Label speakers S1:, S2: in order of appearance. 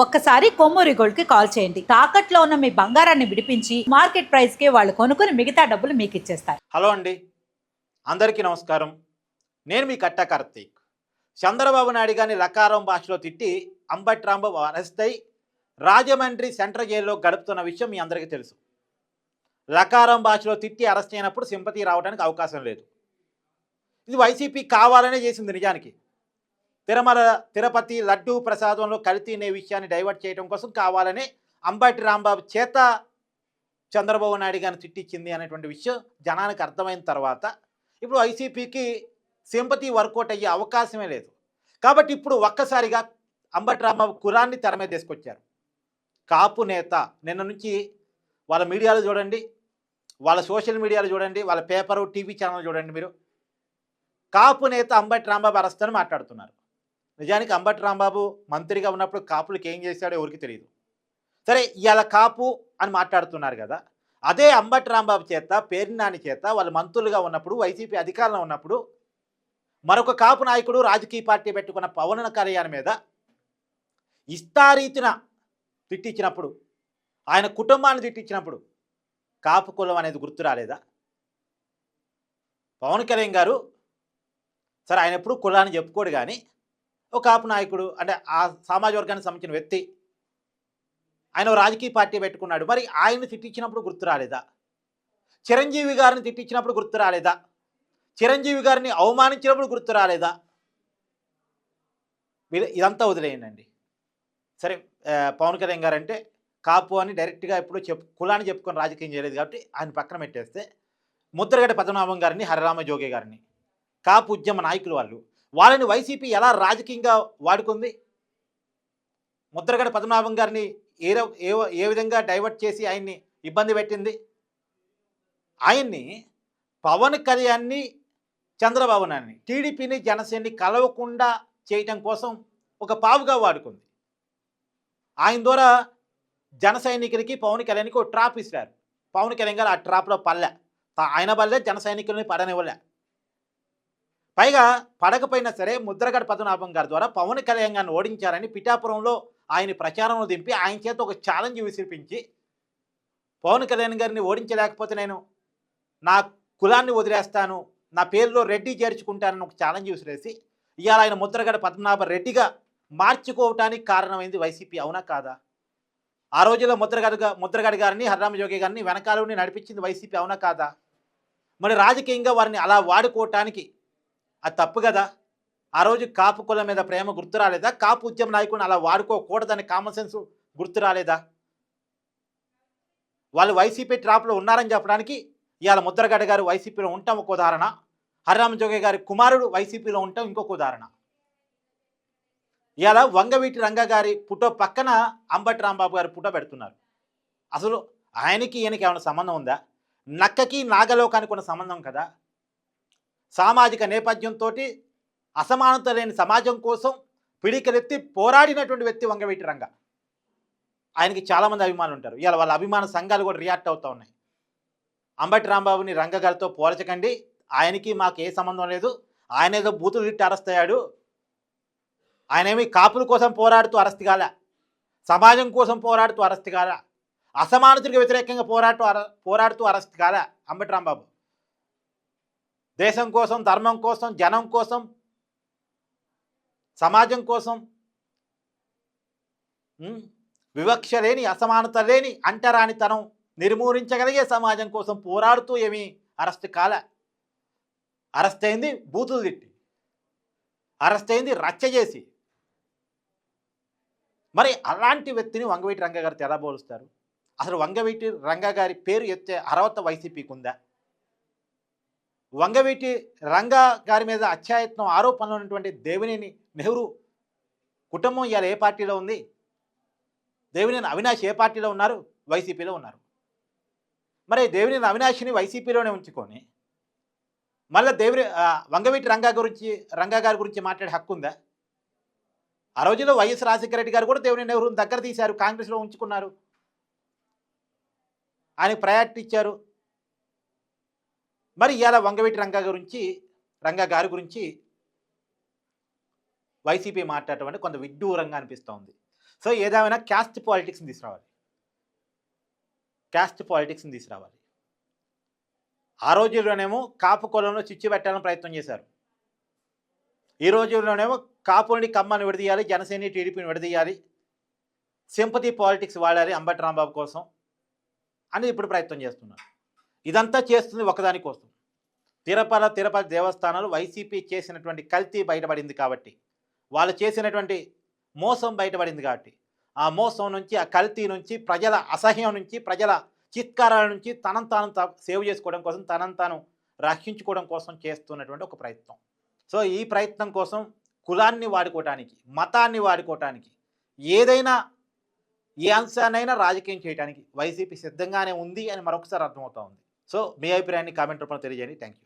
S1: ఒక్కసారి కొమ్మూరి గోల్డ్ కి కాల్ చేయండి. తాకట్లో ఉన్న మీ బంగారాన్ని విడిపించి మార్కెట్ ప్రైస్ కి వాళ్ళు కొనుక్కుని మిగతా డబ్బులు మీకు ఇచ్చేస్తారు.
S2: హలో అండి, అందరికీ నమస్కారం. నేను మీ కట్టా కార్తీక్. చంద్రబాబు నాయుడు గారిని లకారం భాషలో తిట్టి అంబటి రాంబాబు అరెస్ట్ అయి రాజమండ్రి సెంట్రల్ జైల్లో గడుపుతున్న విషయం మీ అందరికీ తెలుసు. లకారం భాషలో తిట్టి అరెస్ట్ అయినప్పుడు సింపతి రావడానికి అవకాశం లేదు. ఇది వైసీపీ కావాలనే చేసింది. నిజానికి తిరుపతి లడ్డూ ప్రసాదంలో కల్తీ అనే విషయాన్ని డైవర్ట్ చేయడం కోసం కావాలనే అంబటి రాంబాబు చేత చంద్రబాబు నాయుడు గారిని తిట్టించింది అనేటువంటి విషయం జనానికి అర్థమైన తర్వాత ఇప్పుడు వైసీపీకి సింపతి వర్కౌట్ అయ్యే అవకాశమే లేదు. కాబట్టి ఇప్పుడు ఒక్కసారిగా అంబటి రాంబాబు కురాన్ని తెర మీద తీసుకొచ్చారు. కాపు నేత నిన్న నుంచి వాళ్ళ మీడియాలో చూడండి, వాళ్ళ సోషల్ మీడియాలో చూడండి, వాళ్ళ పేపరు టీవీ ఛానల్ చూడండి, మీరు కాపు నేత అంబటి రాంబాబు అరెస్ట్ అని మాట్లాడుతున్నారు. నిజానికి అంబటి రాంబాబు మంత్రిగా ఉన్నప్పుడు కాపులకు ఏం చేశాడో ఎవరికి తెలియదు. సరే, ఇవాళ కాపు అని మాట్లాడుతున్నారు కదా, అదే అంబటి రాంబాబు చేత పేర్ని నాని చేత వాళ్ళు మంత్రులుగా ఉన్నప్పుడు వైసీపీ అధికారంలో ఉన్నప్పుడు మరొక కాపు నాయకుడు రాజకీయ పార్టీ పెట్టుకున్న పవన్ కళ్యాణ్ మీద ఇష్టారీతిన తిట్టించినప్పుడు, ఆయన కుటుంబాన్ని తిట్టించినప్పుడు కాపు కులం అనేది గుర్తు రాలేదా? పవన్ కళ్యాణ్ గారు సరే, ఆయన ఎప్పుడు కులాన్ని చెప్పుకోడు, కానీ ఒక కాపు నాయకుడు అంటే ఆ సామాజిక వర్గానికి సంబంధించిన వ్యక్తి, ఆయన రాజకీయ పార్టీ పెట్టుకున్నాడు. మరి ఆయన్ని తిట్టించినప్పుడు గుర్తు రాలేదా? చిరంజీవి గారిని తిట్టించినప్పుడు గుర్తు రాలేదా? చిరంజీవి గారిని అవమానించినప్పుడు గుర్తు రాలేదా? ఇదంతా వదిలేయండి. సరే, పవన్ కళ్యాణ్ గారు అంటే కాపు అని డైరెక్ట్గా ఎప్పుడు కులాన్ని చెప్పుకొని రాజకీయం చేయలేదు కాబట్టి ఆయన పక్కన పెట్టేస్తే, ముద్రగడ్డ పద్మనాభం గారిని, హరిరామ జోగే గారిని, కాపు ఉద్యమ నాయకులు వాళ్ళని వైసీపీ ఎలా రాజకీయంగా వాడుకుంది? ముద్రగడ్డ పద్మనాభం గారిని ఏ విధంగా డైవర్ట్ చేసి ఆయన్ని ఇబ్బంది పెట్టింది? ఆయన్ని పవన్ కళ్యాణ్ని, చంద్రబాబు నాయుడిని, టీడీపీని, జనసేనని కలవకుండా చేయటం కోసం ఒక పావుగా వాడుకుంది. ఆయన ద్వారా జన సైనికులకి పవన్ కళ్యాణ్కి ఒక ట్రాప్ ఇస్తారు. పవన్ కళ్యాణ్ గారు ఆ ట్రాప్లో పల్లె, ఆయన వల్లే జన సైనికులని పడనివ్వలే. పైగా పడకపోయినా సరే ముద్రగడ పద్మనాభం గారి ద్వారా పవన్ కళ్యాణ్ గారిని ఓడించారని పిఠాపురంలో ఆయన ప్రచారంలో దింపి ఆయన చేత ఒక ఛాలెంజ్ విసిరిపించి, పవన్ కళ్యాణ్ గారిని ఓడించలేకపోతే నేను నా కులాన్ని వదిలేస్తాను, నా పేరులో రెడ్డి చేర్చుకుంటానని ఒక ఛాలెంజ్ విసిరేసి ఇవాళ ఆయన ముద్రగడ పద్మనాభ రెడ్డిగా మార్చుకోవటానికి కారణమైంది వైసీపీ, అవునా కాదా? ఆ రోజుల్లో ముద్రగడ గారిని, హరిరామ జోగి గారిని వెనకాలని నడిపించింది వైసీపీ, అవునా కాదా? మరి రాజకీయంగా వారిని అలా వాడుకోవటానికి అది తప్పు కదా? ఆ రోజు కాపు కులం మీద ప్రేమ గుర్తు రాలేదా? కాపు ఉద్యమ నాయకుని అలా వాడుకోకూడదని కామన్ సెన్స్ గుర్తు రాలేదా? వాళ్ళు వైసీపీ ట్రాప్లో ఉన్నారని చెప్పడానికి ఇవాళ ముద్రగడ్డ గారు వైసీపీలో ఉంటాం ఒక ఉదాహరణ, హరిరామ జోగి గారి కుమారుడు వైసీపీలో ఉంటాం ఇంకొక ఉదాహరణ. ఇవాళ వంగవీటి రంగా గారి ఫోటో పక్కన అంబటి రాంబాబు గారి ఫోటో పెడుతున్నారు. అసలు ఆయనకి ఈయనకి ఏమైనా సంబంధం ఉందా? నక్కకి నాగలోకానికి ఉన్న సంబంధం కదా. సామాజిక నేపథ్యంతో అసమానత లేని సమాజం కోసం పిడికలెత్తి పోరాడినటువంటి వ్యక్తి వంగవీటి రంగ. ఆయనకి చాలామంది అభిమానులు ఉంటారు. ఇవాళ వాళ్ళ అభిమాన సంఘాలు కూడా రియాక్ట్ అవుతూ ఉన్నాయి. అంబటి రాంబాబుని రంగ గారితో పోల్చకండి, ఆయనకి మాకు ఏ సంబంధం లేదు, ఆయన ఏదో బూతులు తిట్టి అరెస్ట్ అయ్యాడు, ఆయనేమి కాపుల కోసం పోరాడుతూ అరెస్ట్ కాలే, సమాజం కోసం పోరాడుతూ అరెస్ట్ కాలే, అసమానతకు వ్యతిరేకంగా పోరాడుతూ అరెస్ట్ కాలే. అంబటి రాంబాబు దేశం కోసం, ధర్మం కోసం, జనం కోసం, సమాజం కోసం, వివక్ష లేని, అసమానత లేని, అంటరానితనం నిర్మూలించగలిగే సమాజం కోసం పోరాడుతూ ఏమీ అరెస్ట్ కాలే. అరెస్ట్ అయింది బూతులు తిట్టి, అరెస్ట్ అయింది రచ్చ చేసి. మరి అలాంటి వ్యక్తిని వంగవీటి రంగ గారితో ఎలా పోలుస్తారు? అసలు వంగవీటి రంగ గారి పేరు ఎత్తే అర్హత వైసీపీకి ఉందా? వంగవీటి రంగా గారి మీద అత్యాయత్నం ఆరోపణలు ఉన్నటువంటి దేవినేని నెహ్రూ కుటుంబం ఇవాళ ఏ పార్టీలో ఉంది? దేవినేని అవినాష్ ఏ పార్టీలో ఉన్నారు? వైసీపీలో ఉన్నారు. మరి దేవినేని అవినాష్ని వైసీపీలోనే ఉంచుకొని మళ్ళీ వంగవీటి రంగా గారి గురించి మాట్లాడే హక్కు ఉందా? ఆ రోజుల్లో వైఎస్ రాజశేఖర రెడ్డి గారు కూడా దేవినేని నెహ్రూని దగ్గర తీశారు, కాంగ్రెస్లో ఉంచుకున్నారు, ఆయనకు ప్రయారిటీ ఇచ్చారు. మరి ఇవాళ వంగవీటి రంగా గారి గురించి వైసీపీ మాట్లాడటం అంటే కొంత విడ్డూరంగా అనిపిస్తూ ఉంది. సో ఏదేమైనా క్యాస్ట్ పాలిటిక్స్ని తీసుకురావాలి, క్యాస్ట్ పాలిటిక్స్ని తీసుకురావాలి. ఆ రోజుల్లోనేమో కాపు కులంలో చిచ్చు పెట్టాలని ప్రయత్నం చేశారు. ఈ రోజుల్లోనేమో కాపుని కమ్మని విడదీయాలి, జనసేన టీడీపీని విడదీయాలి, సింపతి పాలిటిక్స్ వాడాలి అంబటి రాంబాబు కోసం అని ఇప్పుడు ప్రయత్నం చేస్తున్నారు. ఇదంతా చేస్తుంది ఒకదాని కోసం. తిరుపతి దేవస్థానాలు వైసీపీ చేసినటువంటి కల్తీ బయటపడింది కాబట్టి, వాళ్ళు చేసినటువంటి మోసం బయటపడింది కాబట్టి, ఆ మోసం నుంచి, ఆ కల్తీ నుంచి, ప్రజల అసహ్యం నుంచి, ప్రజల చిత్కారాల నుంచి తనను తాను సేవ్ చేసుకోవడం కోసం, తనను తాను రక్షించుకోవడం కోసం చేస్తున్నటువంటి ఒక ప్రయత్నం. సో ఈ ప్రయత్నం కోసం కులాన్ని వాడుకోవటానికి, మతాన్ని వాడుకోవటానికి, ఏదైనా ఏ అంశాన్నైనా రాజకీయం చేయడానికి వైసీపీ సిద్ధంగానే ఉంది అని మరొకసారి అర్థమవుతా ఉంది. సో మీ అభిప్రాయాన్ని కామెంట్ రూపంలో తెలియజేయండి. Thank you.